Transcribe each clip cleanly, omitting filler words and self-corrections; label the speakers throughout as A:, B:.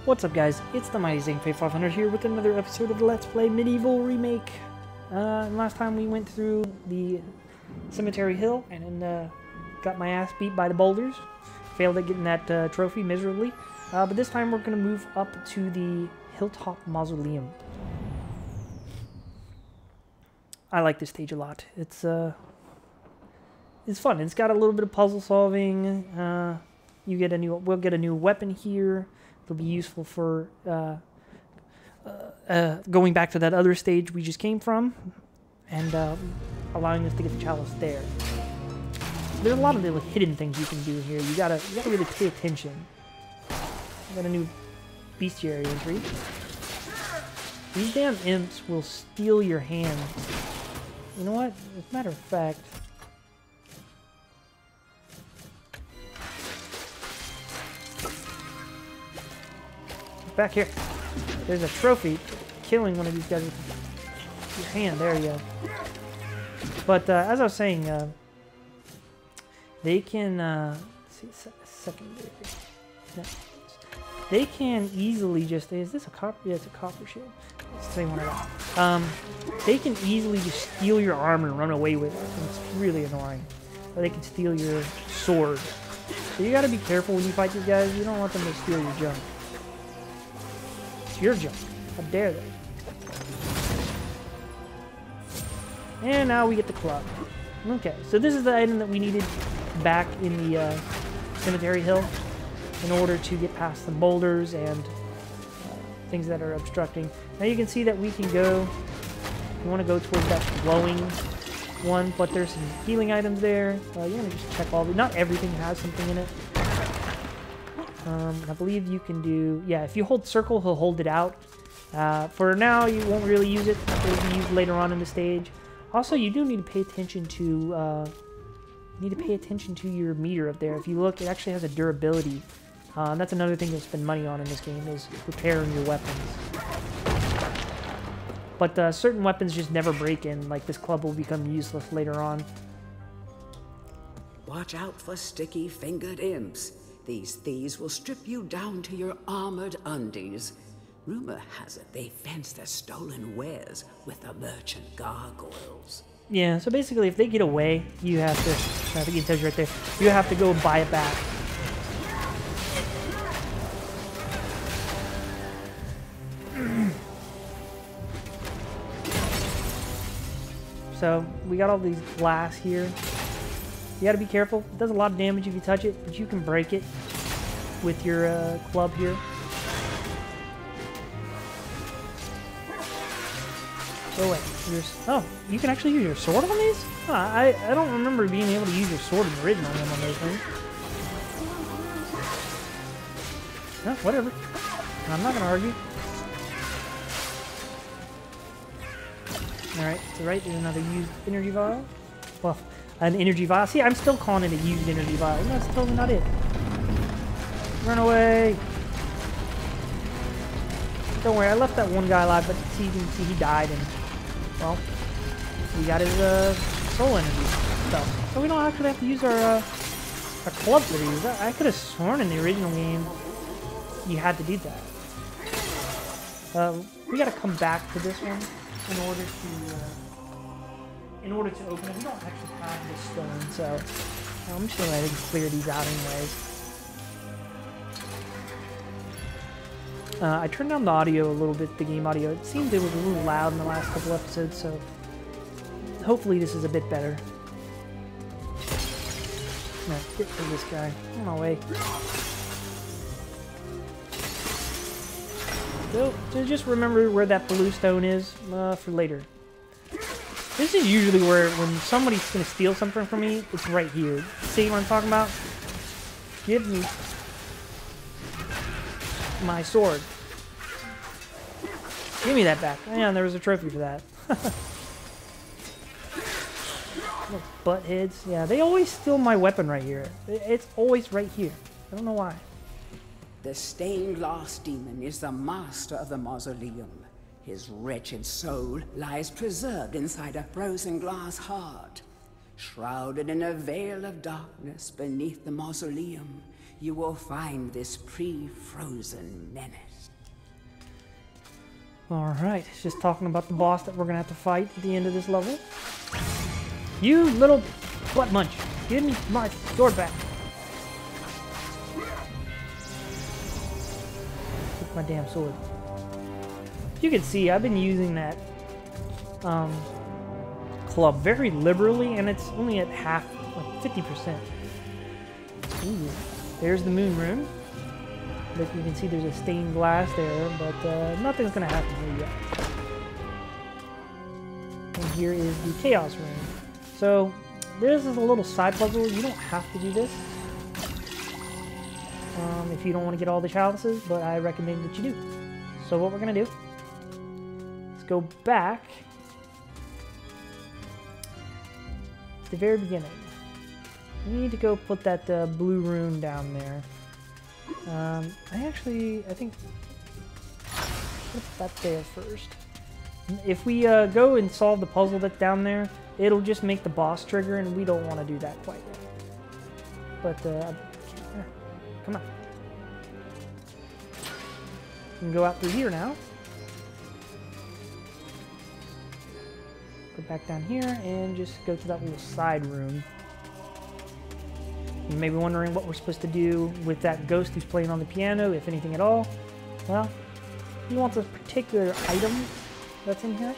A: What's up, guys? It's the Mighty Zing 500 here with another episode of Let's Play MediEvil Remake. Last time we went through the cemetery hill and got my ass beat by the boulders. Failed at getting that trophy miserably. But this time we're going to move up to the hilltop mausoleum. I like this stage a lot. It's fun. It's got a little bit of puzzle solving. We'll get a new weapon here. It'll be useful for going back to that other stage we just came from, and allowing us to get the chalice there. There's a lot of little hidden things you can do here. You gotta really pay attention. Got a new bestiary entry. These damn imps will steal your hand. You know what? As a matter of fact, back here. There's a trophy killing one of these guys with your hand. There you go. But as I was saying, they can let's see, secondary. No. They can easily just. Is this a copper? Yeah, it's a copper shield. It's the same one I got. They can easily just steal your armor and run away with it. And it's really annoying. Or they can steal your sword. So you got to be careful when you fight these guys. You don't want them to steal your junk. It's your junk. How dare they? And now we get the club. Okay, so this is the item that we needed back in the cemetery hill in order to get past some boulders and things that are obstructing. Now you can see that we can go, you want to go towards that glowing one, but there's some healing items there. You want to just check all the, not everything has something in it. I believe you can do, yeah, if you hold circle, he'll hold it out. For now, you won't really use it. It'll be used later on in the stage. Also, you do need to pay attention to, your meter up there. If you look, it actually has a durability. That's another thing to spend money on in this game, is repairing your weapons. But certain weapons just never break in, like this club will become useless later on.
B: Watch out for sticky-fingered imps. These thieves will strip you down to your armored undies. Rumor has it they fence their stolen wares with the merchant gargoyles.
A: Yeah, so basically if they get away, you have to, I think it tells you right there, you have to go and buy it back. So, we got all these glass here. You gotta be careful. It does a lot of damage if you touch it, but you can break it with your club here. Oh wait, oh, you can actually use your sword on these? Huh, I don't remember being able to use your sword in the original one on those things. No, whatever. I'm not gonna argue. Alright, so right, there's another used energy vial. Well, an energy vial. See, I'm still calling it a used energy vial. No, that's totally not it. Run away! Don't worry, I left that one guy alive, but see, you can see he died, and, well, we got his soul energy stuff. So we don't actually have to use our club for these. I could have sworn in the original game you had to do that. We gotta come back to this one in order to open it. We don't actually have this stone, so I'm just gonna go ahead and clear these out anyways. I turned down the audio a little bit, the game audio. It seemed it was a little loud in the last couple episodes, so hopefully this is a bit better. No, get rid of this guy. On my way. So just remember where that blue stone is for later. This is usually where, when somebody's going to steal something from me, it's right here. See what I'm talking about? Give me my sword. Give me that back. Yeah, and there was a trophy for that. Little butt heads. Yeah, they always steal my weapon right here. It's always right here. I don't know why.
B: The stained glass demon is the master of the mausoleum. His wretched soul lies preserved inside a frozen glass heart. Shrouded in a veil of darkness beneath the mausoleum, you will find this pre-frozen menace.
A: Alright, it's just talking about the boss that we're gonna have to fight at the end of this level. You little butt munch! Give me my sword back! Take my damn sword. You can see I've been using that club very liberally, and it's only at half, like 50%. Ooh, there's the moon room. But you can see there's a stained glass there, but nothing's gonna happen here yet. And here is the chaos room. So this is a little side puzzle. You don't have to do this if you don't want to get all the chalices, but I recommend that you do. So what we're gonna do, let's go back to the very beginning. We need to go put that blue rune down there. I think put that there first. If we go and solve the puzzle that's down there, it'll just make the boss trigger, and we don't want to do that quite yet. But come on. We can go out through here now. Go back down here and just go to that little side room. You may be wondering what we're supposed to do with that ghost who's playing on the piano, if anything at all. Well, he wants a particular item that's in here.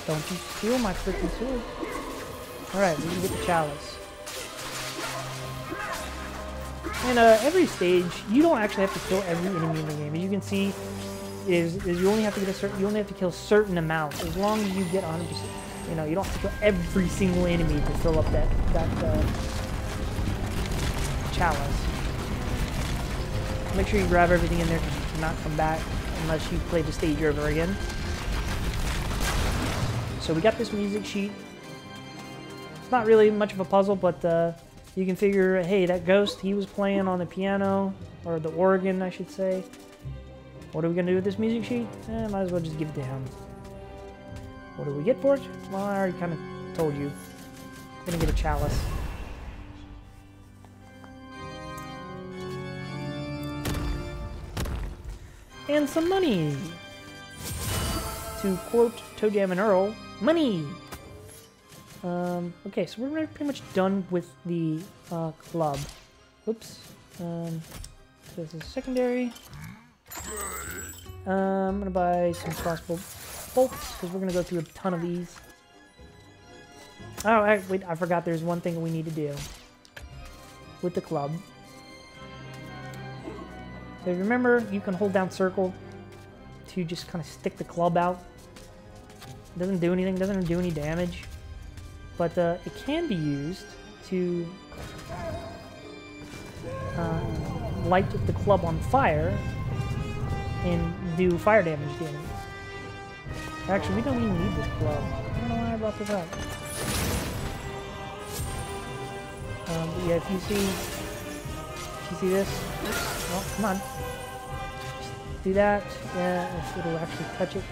A: Don't you steal my freaking sword. Alright, we can get the chalice. And every stage, you don't actually have to kill every enemy in the game. As you can see, is you only have to get you only have to kill a certain amount. As long as you get 100%, you know, you don't have to kill every single enemy to fill up that chalice. Make sure you grab everything in there because you cannot come back unless you play the stage over again. So we got this music sheet. It's not really much of a puzzle, but you can figure, hey, that ghost, he was playing on the piano, or the organ, I should say. What are we going to do with this music sheet? Might as well just give it to him. What do we get for it? Well, I already kind of told you. I'm going to get a chalice. And some money! To quote Toe Jam and Earl, money! Okay, so we're pretty much done with the club. Oops. This is secondary. I'm gonna buy some crossbow bolts because we're gonna go through a ton of these. Oh, wait, I forgot there's one thing we need to do with the club. So remember, you can hold down circle to just kind of stick the club out. It doesn't do anything, doesn't do any damage. But it can be used to light the club on fire and do fire damage to enemies. Actually, we don't even need this club. I don't know why I brought this up. But yeah, if you see this, well, come on. Just do that. Yeah, if it'll actually touch it.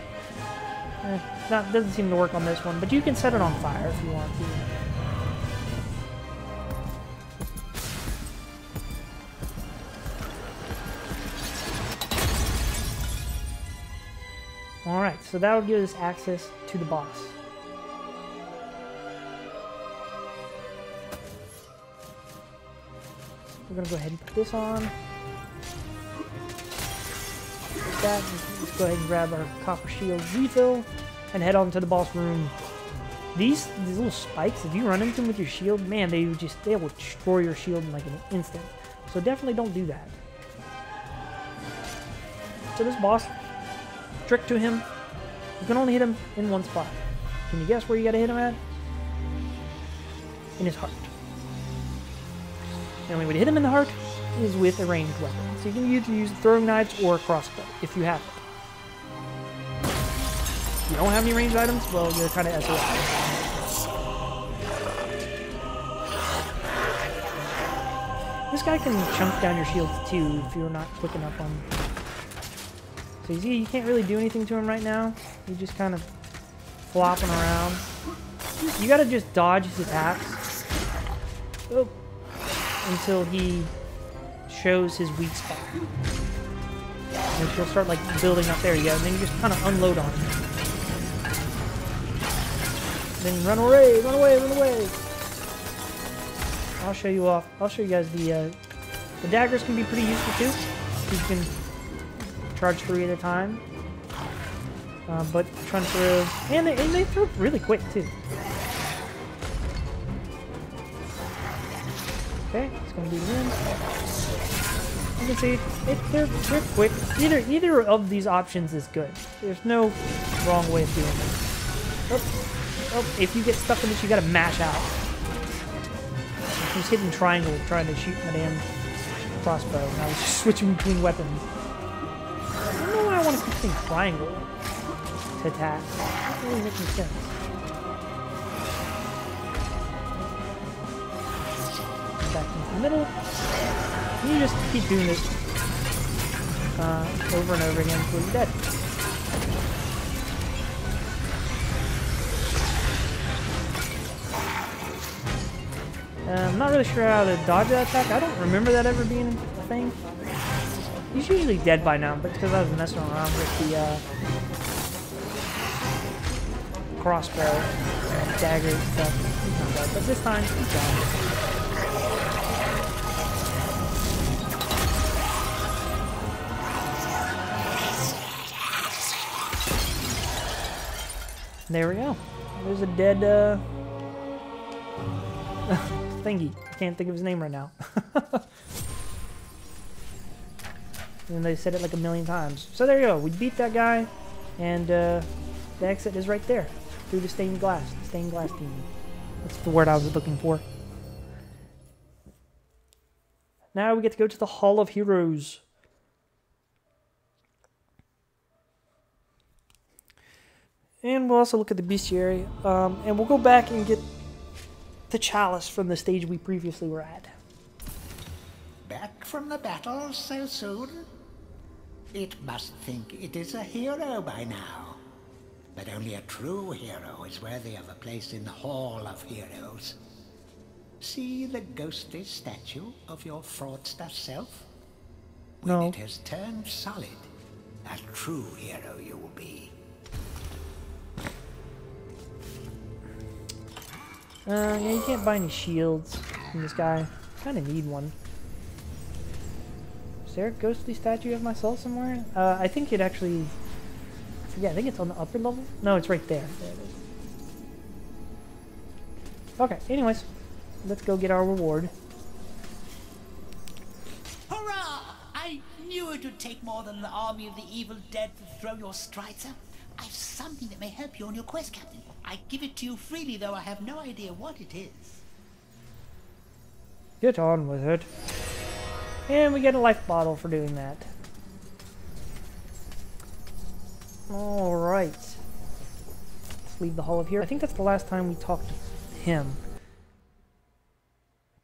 A: Doesn't seem to work on this one, but you can set it on fire if you want to. Alright, so that'll give us access to the boss. We're going to go ahead and put this on. Like that. Let's go ahead and grab our copper shield refill and head on to the boss room. These little spikes, if you run into them with your shield, man, they will destroy your shield in like an instant. So definitely don't do that. So this boss, trick to him, you can only hit him in one spot. Can you guess where you gotta hit him at? In his heart. The only way to hit him in the heart is with a ranged weapon. So you can either use throwing knives or a crossbow, if you have it. If you don't have any ranged items, well, you're kind of SOS. This guy can chunk down your shields too, if you're not quick enough on... So you see, you can't really do anything to him right now. He's just kind of flopping around. You gotta just dodge his attacks. Oh. Until he shows his weak spot. And she'll start like building up. There you go. And then you just kind of unload on her. Then run away, run away, run away. I'll show you off. I'll show you guys the daggers can be pretty useful too. You can charge 3 at a time. But trying to throw, and they throw really quick too. Okay, it's gonna be the end. You can see they're quick. Either of these options is good. There's no wrong way of doing it. Oh, if you get stuck in this, you gotta mash out. She's hitting triangle trying to shoot my damn crossbow, and I was just switching between weapons. I don't know why I want to keep saying triangle to attack. It doesn't really make any sense. Back into the middle. And you just keep doing this over and over again until you're dead. I'm not really sure how to dodge that attack. I don't remember that ever being a thing. He's usually dead by now, but because I was messing around with the crossbow, dagger stuff, he's not dead. But this time, he's gone. There we go. There's a dead thingy. I can't think of his name right now. And they said it like a million times. So there you go. We beat that guy, and the exit is right there through the stained glass. Stained glass demon. That's the word I was looking for. Now we get to go to the Hall of Heroes. And we'll also look at the bestiary. And we'll go back and get the chalice from the stage we previously were at.
C: Back from the battle so soon? It must think it is a hero by now. But only a true hero is worthy of a place in the Hall of Heroes. See the ghostly statue of your fraudster self? When it has turned solid, a true hero you will be.
A: Yeah, you can't buy any shields from this guy. Kind of need one. Is there a ghostly statue of myself somewhere? I think it actually... I forget, I think it's on the upper level? No, it's right there. There it is. Okay, anyways. Let's go get our reward.
D: Hurrah! I knew it would take more than an army of the evil dead to throw your strider. I've something that may help you on your quest, Captain. I give it to you freely, though I have no idea what it is.
A: Get on with it. And we get a life bottle for doing that. Alright. Let's leave the Hall of Heroes. I think that's the last time we talked to him.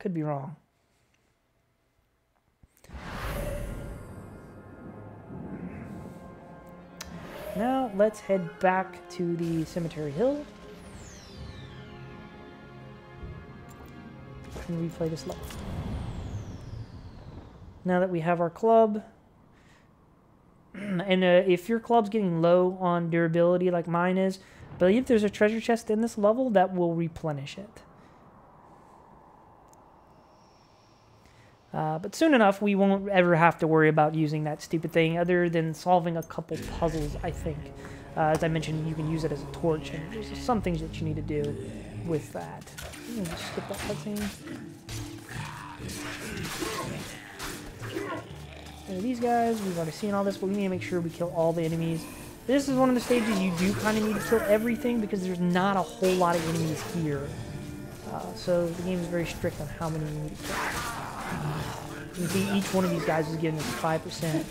A: Could be wrong. Now let's head back to the Cemetery Hill and replay this level. Now that we have our club, and if your club's getting low on durability like mine is, I believe there's a treasure chest in this level that will replenish it. But soon enough, we won't ever have to worry about using that stupid thing other than solving a couple puzzles, I think. As I mentioned, you can use it as a torch, and there's some things that you need to do with that. Just skip that cutscene. These guys, we've already seen all this, but we need to make sure we kill all the enemies. This is one of the stages you do kind of need to kill everything because there's not a whole lot of enemies here. So the game is very strict on how many you need to kill. You can see each one of these guys is giving us 5%.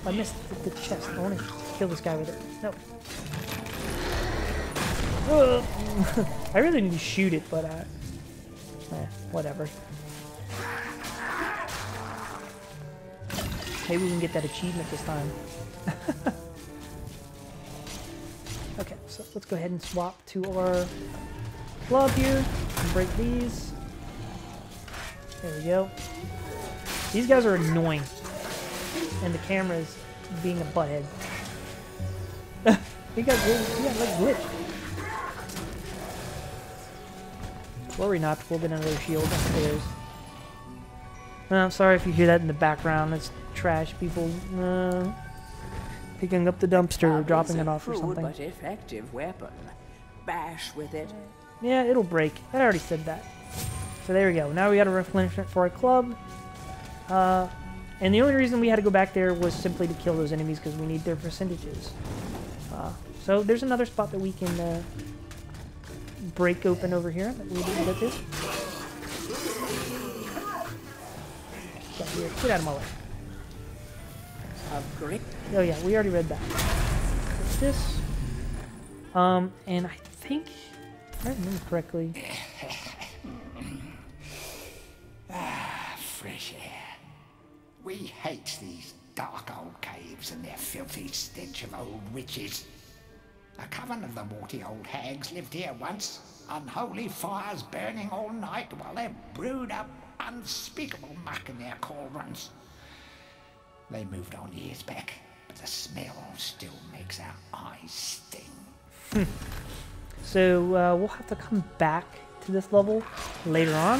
A: I missed the chest. I want to kill this guy with it. No. I really need to shoot it, but whatever. Maybe we can get that achievement this time. Okay, so let's go ahead and swap to our club here and break these. There we go. These guys are annoying. and the camera's being a butthead. he got like glitched. Worry not, we'll get another shield upstairs. I'm sorry if you hear that in the background. It's trash people picking up the dumpster or dropping it off or something.
B: But effective weapon. Bash with it.
A: Yeah, it'll break. I already said that. So there we go. Now we got a replenishment for our club. And the only reason we had to go back there was simply to kill those enemies because we need their percentages. So there's another spot that we can break open over here that we didn't get to. Get out of my way.
B: Great.
A: Oh yeah, we already read that. What's this? And I think, if I remember correctly.
C: Fresh air. We hate these dark old caves and their filthy stench of old witches. A coven of the warty old hags lived here once. Unholy fires burning all night while they brewed up unspeakable muck in their cauldrons. They moved on years back, but the smell still makes our eyes sting.
A: So we'll have to come back to this level later on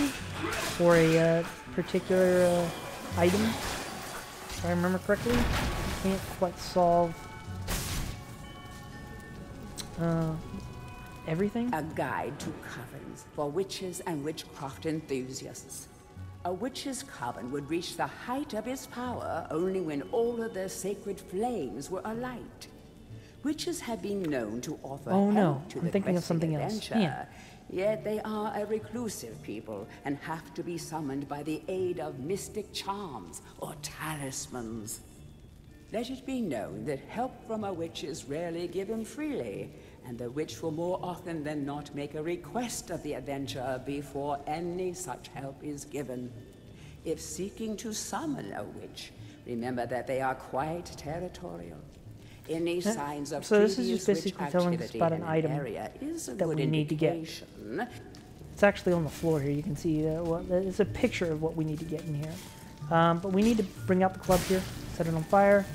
A: for a particular item, if I remember correctly. Can't quite solve everything.
B: A guide to covens for witches and witchcraft enthusiasts. A witch's coven would reach the height of its power only when all of their sacred flames were alight. Witches have been known to offer help to the
A: thinking of something else. Yeah.
B: Yet they are a reclusive people and have to be summoned by the aid of mystic charms or talismans. Let it be known that help from a witch is rarely given freely, and the witch will more often than not make a request of the adventurer before any such help is given. If seeking to summon a witch, remember that they are quite territorial. Any signs of
A: so this is just
B: previous
A: basically
B: witch
A: telling us
B: activity
A: about
B: in
A: an item
B: area is a
A: that
B: good
A: we need to get.
B: indication.
A: It's actually on the floor here. You can see it's a picture of what we need to get in here. But we need to bring out the club here, set it on fire.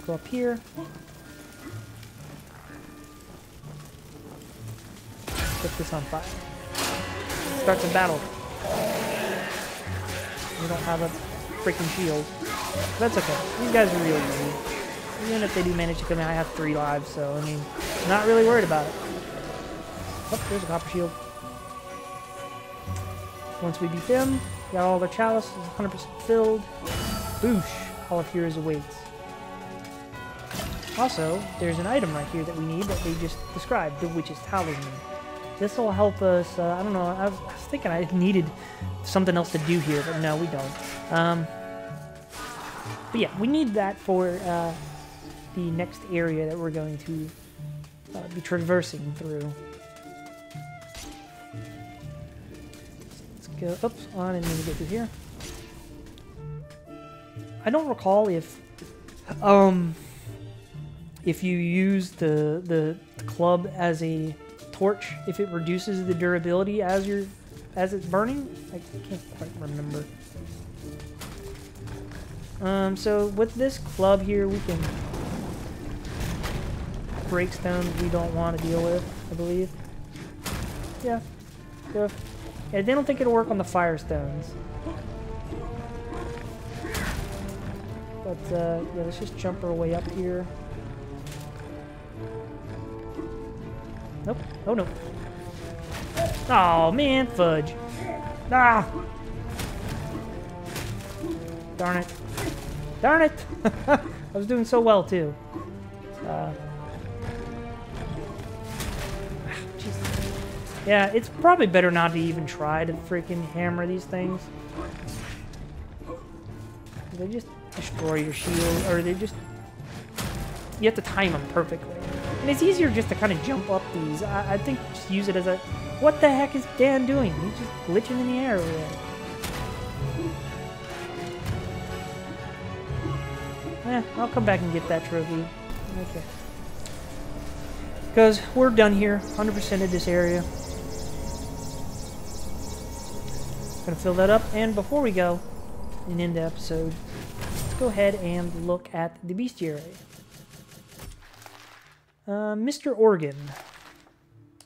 A: Go up here. Set this on fire. Starts a battle. We don't have a freaking shield. That's okay. These guys are real easy. Even if they do manage to come in, I have 3 lives, so I mean, not really worried about it. Oh, there's a copper shield. Once we beat them, got all their chalice, 100% filled. Boosh! All of Heroes awaits. Also, there's an item right here that we need that they just described, the Witch's Talisman. This will help us, I don't know, I was thinking I needed something else to do here, but no, we don't. But yeah, we need that for the next area that we're going to be traversing through. Let's go, oops, I didn't mean to go through here. I don't recall if you use the club as a torch, if it reduces the durability as it's burning. I can't quite remember. So with this club here, we can break stones we don't want to deal with, I believe. Yeah. Yeah, they don't think it'll work on the fire stones. But yeah, let's just jump our way up here. Nope. Oh no. Oh man, fudge. Ah! Darn it. Darn it! I was doing so well too. Yeah, it's probably better not to even try to freaking hammer these things. They just destroy your shield, or they just... You have to time them perfectly. And it's easier just to kind of jump up these. I think just use it as a... What the heck is Dan doing? He's just glitching in the air over there. I'll come back and get that trophy. Okay. Because we're done here. 100% of this area. Gonna fill that up. And before we go, and end the episode, let's go ahead and look at the bestiary. Mr. Organ.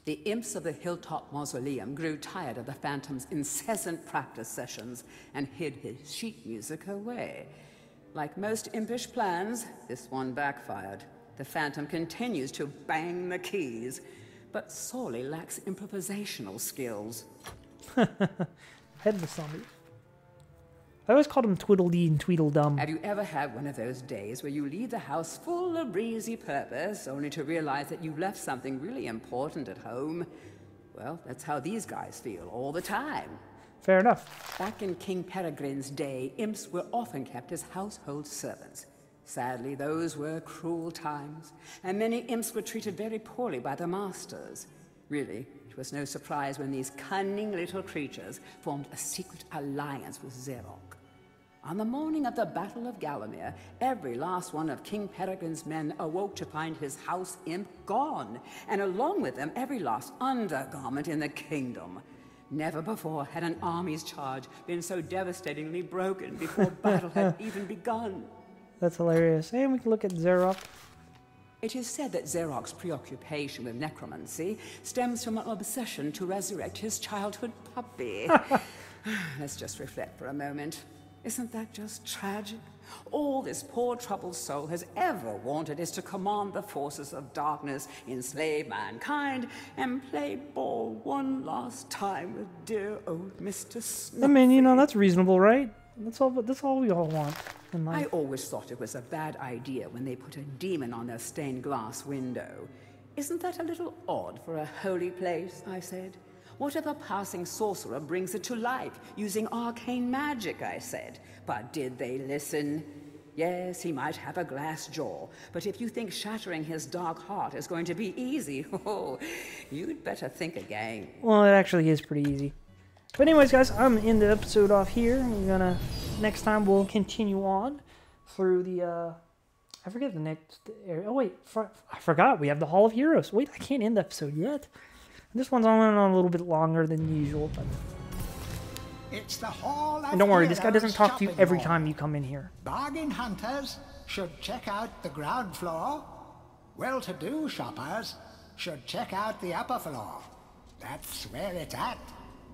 B: The imps of the Hilltop Mausoleum grew tired of the Phantom's incessant practice sessions and hid his sheet music away. Like most impish plans, this one backfired. The Phantom continues to bang the keys, but sorely lacks improvisational skills.
A: Headless zombie. I always called him Twiddledee and Tweedledum.
B: Have you ever had one of those days where you leave the house full of breezy purpose, only to realize that you left something really important at home? Well, that's how these guys feel all the time.
A: Fair enough.
B: Back in King Peregrine's day, imps were often kept as household servants. Sadly, those were cruel times, and many imps were treated very poorly by their masters. Really, it was no surprise when these cunning little creatures formed a secret alliance with Xerox. On the morning of the Battle of Gallowmere, every last one of King Peregrine's men awoke to find his house imp gone, and along with them every last undergarment in the kingdom. Never before had an army's charge been so devastatingly broken before battle had even begun.
A: That's hilarious. And we can look at Xerox.
B: It is said that Xerox's preoccupation with necromancy stems from an obsession to resurrect his childhood puppy. Let's just reflect for a moment. Isn't that just tragic? All this poor troubled soul has ever wanted is to command the forces of darkness, enslave mankind, and play ball one last time with dear old Mr. Snuffy.
A: I mean, you know, that's reasonable, right? That's all we all want in life.
B: I always thought it was a bad idea when they put a demon on their stained glass window. Isn't that a little odd for a holy place, I said. What if a passing sorcerer brings it to life using arcane magic, I said. But did they listen? Yes, he might have a glass jaw, but if you think shattering his dark heart is going to be easy, oh, you'd better think again.
A: Well, it actually is pretty easy. But anyways, guys, I'm gonna end the episode off here. Next time we'll continue on through the, I forget the next area. Oh wait, I forgot, we have the Hall of Heroes. Wait, I can't end the episode yet. This one's on a little bit longer than usual, but...
C: It's the Hall of
A: And don't worry, this guy doesn't talk to you
C: shopping
A: every
C: mall.
A: time you come in here.
C: Bargain hunters should check out the ground floor. Well-to-do shoppers should check out the upper floor. That's where it's at.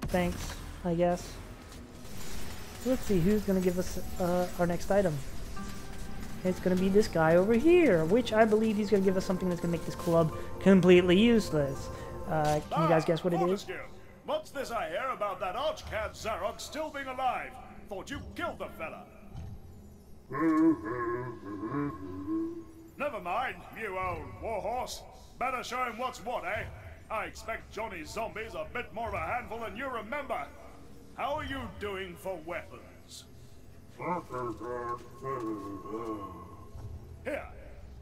A: Thanks, I guess. So let's see who's going to give us our next item. It's going to be this guy over here, which I believe he's going to give us something that's going to make this club completely useless. Can you guys guess what it is?
E: What's this I hear about that archcad Xerox still being alive? Thought you killed the fella. Never mind, you old warhorse. Better show him what's what, eh? I expect Johnny's zombies a bit more of a handful than you remember. How are you doing for weapons? Here,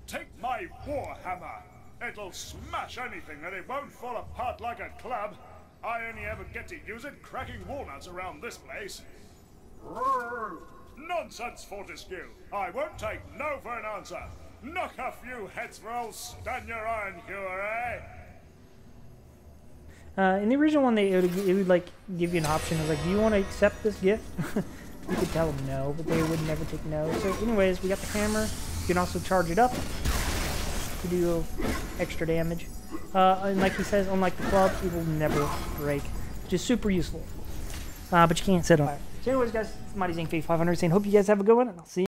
E: take my warhammer. It'll smash anything and it won't fall apart like a club. I only ever get to use it cracking walnuts around this place. Nonsense, Fortescue. I won't take no for an answer. Knock a few heads for old Stanier Iron Hewer, eh?
A: In the original one, it would like give you an option of like, do you want to accept this gift? You could tell them no, but they would never take no. So anyways, we got the hammer. You can also charge it up to do extra damage. And like he says, unlike the club, it will never break, which is super useful. But you can't sit on it. So anyways, guys, it's Mighty Zing 500 saying, hope you guys have a good one, and I'll see you.